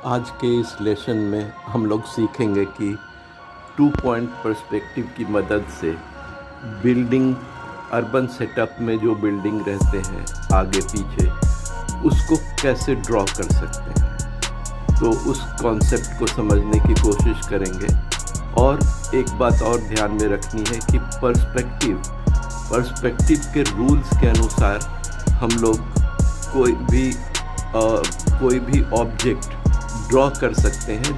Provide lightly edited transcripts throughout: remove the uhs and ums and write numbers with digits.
आज के इस लेसन में हम लोग सीखेंगे कि 2 पॉइंट पर्सपेक्टिव की मदद से बिल्डिंग अर्बन सेटअप में जो बिल्डिंग रहते हैं आगे पीछे उसको कैसे ड्रॉ कर सकते हैं। तो उस कॉन्सेप्ट को समझने की कोशिश करेंगे। और एक बात और ध्यान में रखनी है कि पर्सपेक्टिव के रूल्स के अनुसार हम लोग कोई भी ऑब्जेक्ट ड्रॉ कर सकते हैं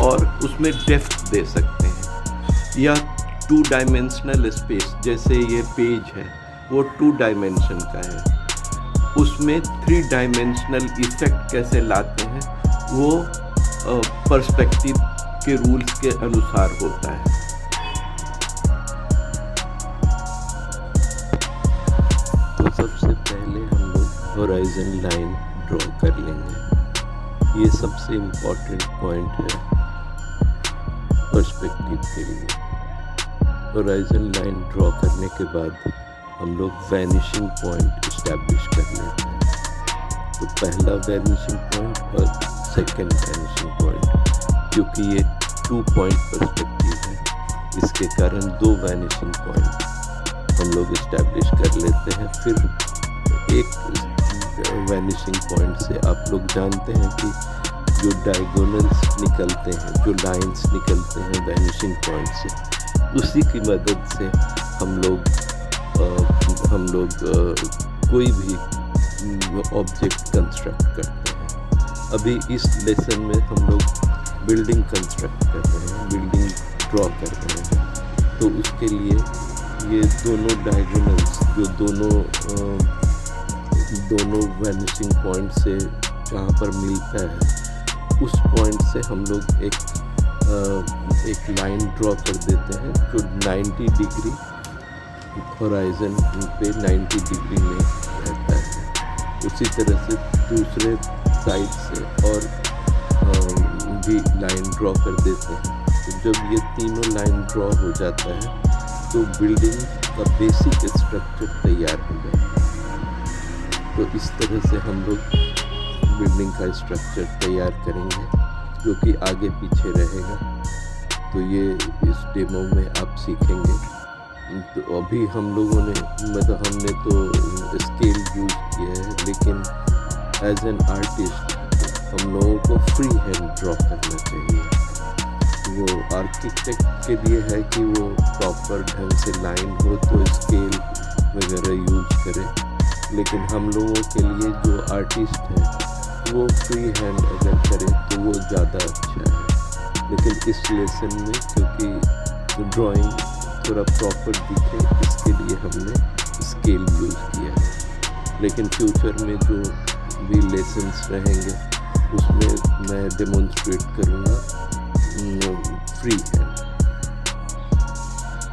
और उसमें डेप्थ दे सकते हैं। या 2 डायमेंशनल स्पेस, जैसे ये पेज है वो 2 डायमेंशन का है, उसमें 3 डायमेंशनल इफेक्ट कैसे लाते हैं वो पर्सपेक्टिव के रूल्स के अनुसार होता है। तो सबसे पहले हम लोग होराइजन लाइन ड्रॉ कर लेंगे। ये सबसे इम्पोर्टेंट पॉइंट है पर्सपेक्टिव के लिए। होराइजन लाइन ड्रॉ करने के बाद हम लोग वैनिशिंग पॉइंट इस्टेब्लिश कर लेते हैं। तो पहला वैनिशिंग पॉइंट और सेकंड वैनिशिंग पॉइंट, क्योंकि ये 2 पॉइंट पर्सपेक्टिव है इसके कारण 2 वैनिशिंग पॉइंट हम लोग इस्टेब्लिश कर लेते हैं। फिर एक वैनिशिंग पॉइंट से आप लोग जानते हैं कि जो डायगोनल्स निकलते हैं, जो लाइंस निकलते हैं वैनिशिंग पॉइंट से, उसी की मदद से हम लोग कोई भी ऑब्जेक्ट कंस्ट्रक्ट करते हैं। अभी इस लेसन में हम लोग बिल्डिंग कंस्ट्रक्ट कर रहे हैं, बिल्डिंग ड्रॉ कर रहे हैं। तो उसके लिए ये दोनों डायगोनल्स जो दोनों वैनिशिंग पॉइंट से जहाँ पर मिलता है उस पॉइंट से हम लोग एक लाइन ड्रॉ कर देते हैं जो 90 डिग्री होराइजन पे 90 डिग्री में रहता है। उसी तरह से दूसरे साइड से और भी लाइन ड्रॉ कर देते हैं। तो जब ये तीनों लाइन ड्रॉ हो जाता है तो बिल्डिंग का बेसिक स्ट्रक्चर तैयार हो जाता है। तो इस तरह से हम लोग बिल्डिंग का स्ट्रक्चर तैयार करेंगे जो कि आगे पीछे रहेगा। तो ये इस डेमो में आप सीखेंगे। तो अभी हम लोगों ने हमने तो स्केल यूज किया है, लेकिन एज एन आर्टिस्ट हम लोगों को फ्री हैंड ड्रॉ करना चाहिए। वो आर्किटेक्ट के लिए है कि वो प्रॉपर ढंग से लाइन हो तो स्केल वगैरह यूज करे, लेकिन हम लोगों के लिए जो आर्टिस्ट है वो फ्री हैंड अगर करे तो वो ज़्यादा अच्छा है। लेकिन इस लेसन में क्योंकि ड्राइंग थोड़ा प्रॉपर दिखे इसके लिए हमने स्केल यूज़ किया है। लेकिन फ्यूचर में जो भी लेसन्स रहेंगे उसमें मैं डेमोन्स्ट्रेट करूँगा फ्री हैंड।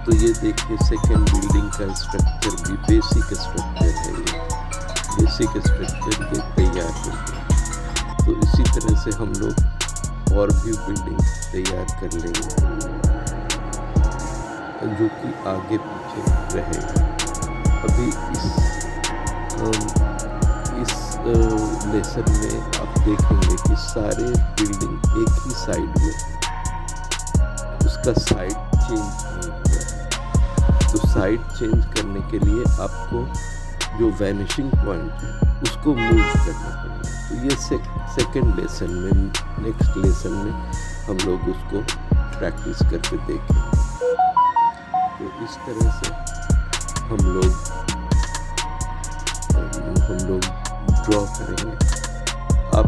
तो ये देखिए सेकेंड बिल्डिंग का स्ट्रक्चर भी बेसिक स्ट्रक्चर है। ये बेसिक स्ट्रक्चर ये तैयार हो गया। तो इसी तरह से हम लोग और भी बिल्डिंग तैयार कर लेंगे जो कि आगे पीछे रहेगा। अभी इस लेसन में आप देखेंगे कि सारे बिल्डिंग एक ही साइड में है, उसका साइड चेंज नहीं हुआ है। तो साइड चेंज करने के लिए आपको जो वैनिशिंग पॉइंट है उसको मूव करना पड़ेगा। तो ये सेकेंड लेसन में, नेक्स्ट लेसन में हम लोग उसको प्रैक्टिस करके देखेंगे। तो इस तरह से हम लोग ड्रॉ करेंगे। आप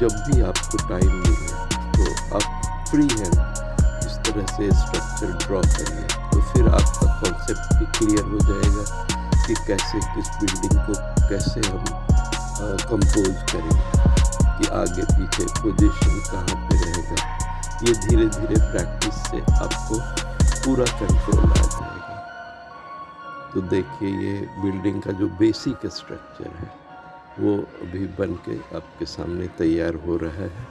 जब भी आपको टाइम मिले तो आप फ्री हैंड इस तरह से स्ट्रक्चर ड्रॉ करिए। तो फिर आपका कॉन्सेप्ट भी क्लियर हो जाएगा कि कैसे किस बिल्डिंग को कैसे हम कंपोज करेंगे, कि आगे पीछे पोजीशन कहाँ पे रहेगा। ये धीरे धीरे प्रैक्टिस से आपको पूरा कंट्रोल आ जाएगा। तो देखिए ये बिल्डिंग का जो बेसिक स्ट्रक्चर है वो अभी बन के आपके सामने तैयार हो रहा है।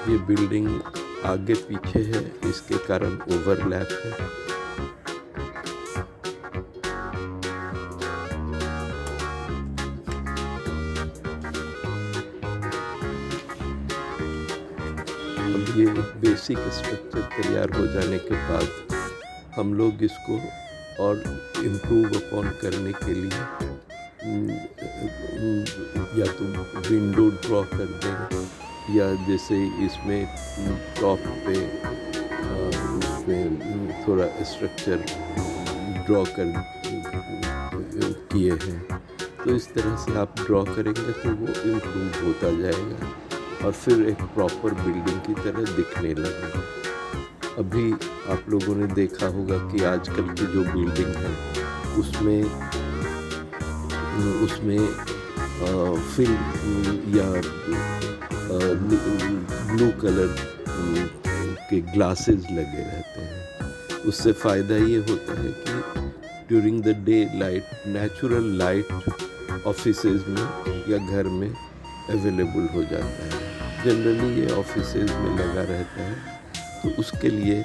ये बिल्डिंग आगे पीछे है, इसके कारण ओवरलैप है। अब ये बेसिक स्ट्रक्चर तैयार हो जाने के बाद हम लोग इसको और इम्प्रूव अपॉन करने के लिए या तो विंडो ड्रॉ कर दें, या जैसे इसमें टॉप पे उसमें थोड़ा स्ट्रक्चर ड्रॉ कर किए हैं, तो इस तरह से आप ड्रॉ करेंगे तो वो इम्प्रूव होता जाएगा और फिर एक प्रॉपर बिल्डिंग की तरह दिखने लगेगा। अभी आप लोगों ने देखा होगा कि आजकल की जो बिल्डिंग है उसमें फिल्म या ब्लू कलर के ग्लासेस लगे रहते हैं। उससे फ़ायदा ये होता है कि during the day light, natural light offices में या घर में अवेलेबल हो जाता है। जनरली ये ऑफिसेज में लगा रहता है, तो उसके लिए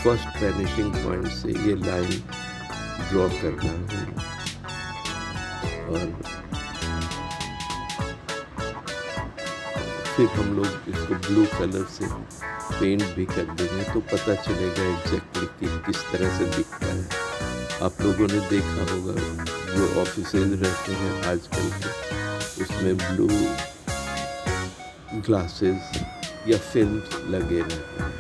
फर्स्ट वैनिशिंग पॉइंट से ये लाइन ड्रॉ करना है और फिर हम लोग इसको ब्लू कलर से पेंट भी कर देंगे तो पता चलेगा एग्जैक्टली कि किस तरह से दिखता है। आप लोगों ने देखा होगा जो ऑफिसेज रहते हैं आजकल के, उसमें ब्लू ग्लासेस या फिल्म्स लगे रहते हैं।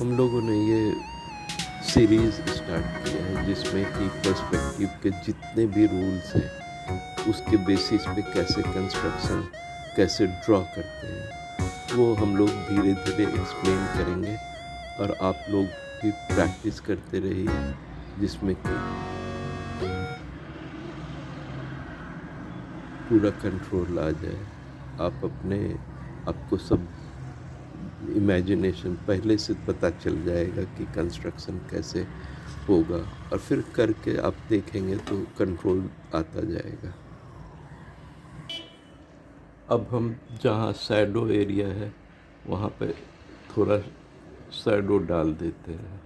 हम लोगों ने ये सीरीज़ स्टार्ट किया है जिसमें कि पर्सपेक्टिव के जितने भी रूल्स हैं उसके बेसिस पे कैसे कंस्ट्रक्शन कैसे ड्रॉ करते हैं वो हम लोग धीरे धीरे एक्सप्लेन करेंगे और आप लोग भी प्रैक्टिस करते रहिए, जिसमें कि पूरा कंट्रोल आ जाए। आपको सब इमेजिनेशन पहले से पता चल जाएगा कि कंस्ट्रक्शन कैसे होगा और फिर करके आप देखेंगे तो कंट्रोल आता जाएगा। अब हम जहाँ शैडो एरिया है वहाँ पे थोड़ा शैडो डाल देते हैं।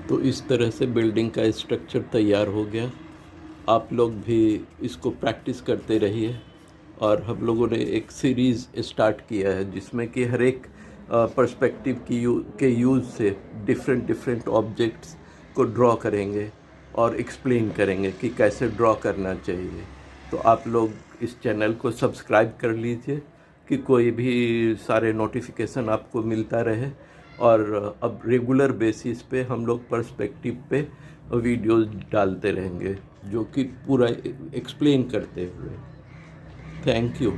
तो इस तरह से बिल्डिंग का स्ट्रक्चर तैयार हो गया। आप लोग भी इसको प्रैक्टिस करते रहिए और हम लोगों ने एक सीरीज़ स्टार्ट किया है जिसमें कि हर एक पर्सपेक्टिव के यूज़ से डिफरेंट ऑब्जेक्ट्स को ड्रॉ करेंगे और एक्सप्लेन करेंगे कि कैसे ड्रॉ करना चाहिए। तो आप लोग इस चैनल को सब्सक्राइब कर लीजिए कि कोई भी सारे नोटिफिकेशन आपको मिलता रहे, और अब रेगुलर बेसिस पे हम लोग पर्सपेक्टिव पे वीडियोस डालते रहेंगे जो कि पूरा एक्सप्लेन करते हुए। Thank you.